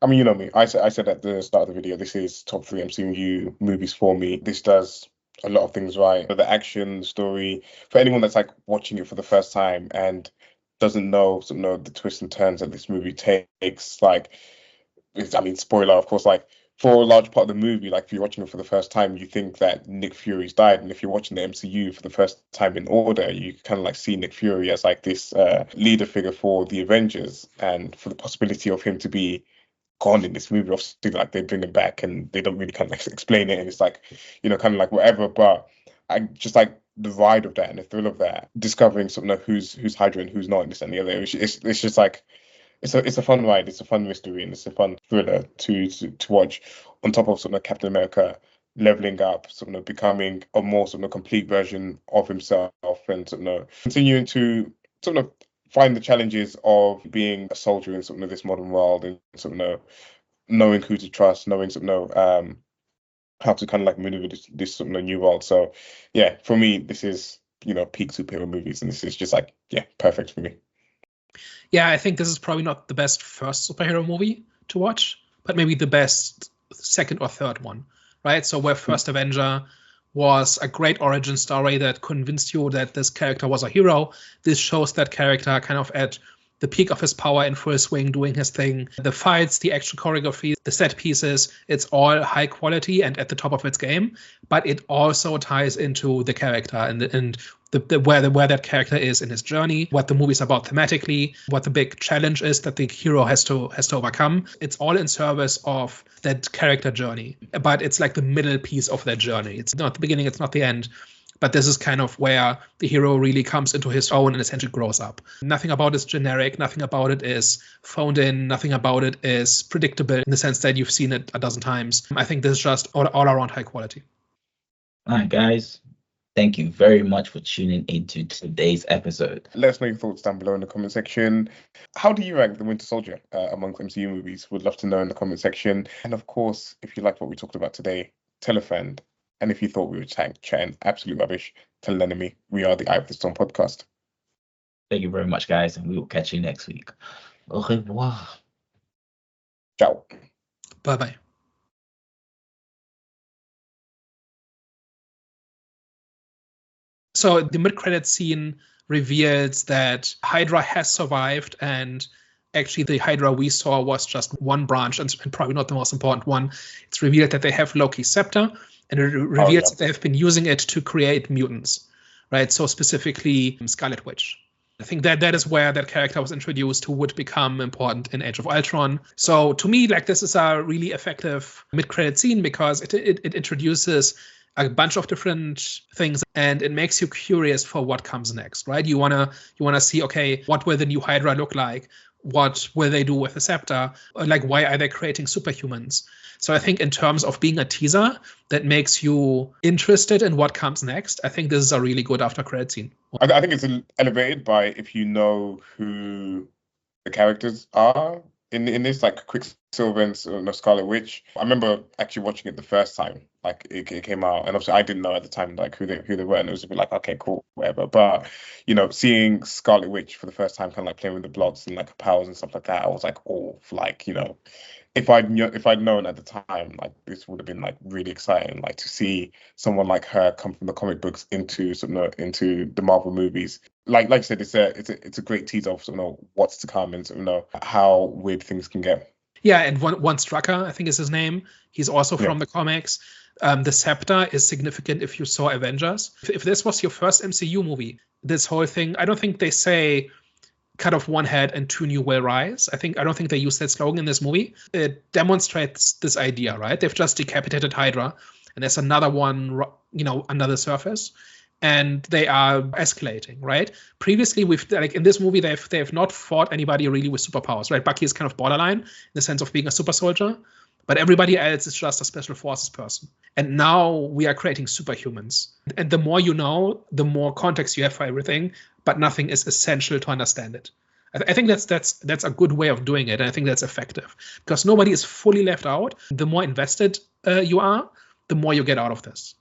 I mean, you know me. I said at the start of the video, this is top 3 MCU movies for me. This does a lot of things right. The action, the story, for anyone that's like watching it for the first time and doesn't know the twists and turns that this movie takes, like, I mean, spoiler, of course, like for a large part of the movie, like if you're watching it for the first time, you think that Nick Fury's died. And if you're watching the MCU for the first time in order, you kind of like see Nick Fury as like this leader figure for the Avengers, and for the possibility of him to be gone in this movie. Obviously, like they bring him back and they don't really kind of like explain it, and it's like, you know, kind of like whatever. But I just like the ride of that and the thrill of that, discovering something like who's Hydra and who's not, and this and the other. It's just like it's a fun ride, it's a fun mystery, and it's a fun thriller to watch. On top of sort of Captain America leveling up, sort of becoming a more sort of complete version of himself, and sort of continuing to sort of find the challenges of being a soldier in sort of this modern world, and sort of knowing who to trust, knowing sort of how to kind of like maneuver this sort of new world. So yeah, for me, this is, you know, peak superhero movies, and this is just like, yeah, perfect for me. Yeah, I think this is probably not the best first superhero movie to watch, but maybe the best second or third one, right? So where First Avenger was a great origin story that convinced you that this character was a hero, this shows that character kind of at the peak of his power in full swing, doing his thing. The fights, the action choreography, the set pieces, it's all high quality and at the top of its game, but it also ties into the character and where that character is in his journey, what the movie's about thematically, what the big challenge is that the hero has to overcome. It's all in service of that character journey, but it's like the middle piece of that journey. It's not the beginning, it's not the end. But this is kind of where the hero really comes into his own and essentially grows up. Nothing about it is generic. Nothing about it is phoned in. Nothing about it is predictable in the sense that you've seen it a dozen times. I think this is just all around high quality. All right, guys. Thank you very much for tuning into today's episode. Let us know your thoughts down below in the comment section. How do you rank The Winter Soldier amongst MCU movies? Would love to know in the comment section. And of course, if you liked what we talked about today, tell a friend. And if you thought we were chatting absolute rubbish, tell an enemy. We are the Eye of the Storm podcast. Thank you very much, guys, and we will catch you next week. Au revoir. Ciao. Bye-bye. So the mid-credit scene reveals that Hydra has survived, and actually the Hydra we saw was just one branch, and probably not the most important one. It's revealed that they have Loki's scepter, and it reveals that they have been using it to create mutants, right? So specifically Scarlet Witch. I think that is where that character was introduced, who would become important in Age of Ultron. So to me, like, this is a really effective mid-credit scene because it introduces a bunch of different things, and it makes you curious for what comes next, right? You wanna see, okay, what will the new Hydra look like? What will they do with the scepter? Like, why are they creating superhumans? So I think in terms of being a teaser that makes you interested in what comes next, I think this is a really good after credit scene. I think it's elevated by if you know who the characters are in this, like Quicksilver and Scarlet Witch. I remember actually watching it the first time, like it came out, and obviously I didn't know at the time like who they were, and it was a bit like, okay, cool, whatever. But seeing Scarlet Witch for the first time, kind of like playing with the blocks and like her powers and stuff like that, I was like, oh, like if I'd known at the time, like this would have been like really exciting, like to see someone like her come from the comic books into into the Marvel movies. Like I said, it's a great teaser of what's to come and how weird things can get. Yeah, and one Strucker, I think is his name. He's also from the comics. The scepter is significant if you saw Avengers. If this was your first MCU movie, this whole thing, I don't think they say cut off one head and two new will rise. I don't think they use that slogan in this movie. It demonstrates this idea, right? They've just decapitated Hydra, and there's another one, under the surface, and they are escalating, right? Previously, in this movie, they've not fought anybody really with superpowers, right? Bucky is kind of borderline in the sense of being a super soldier, but everybody else is just a special forces person. And now we are creating superhumans. And the more you know, the more context you have for everything, but nothing is essential to understand it. I think that's a good way of doing it, and I think that's effective. Because nobody is fully left out. The more invested you are, the more you get out of this.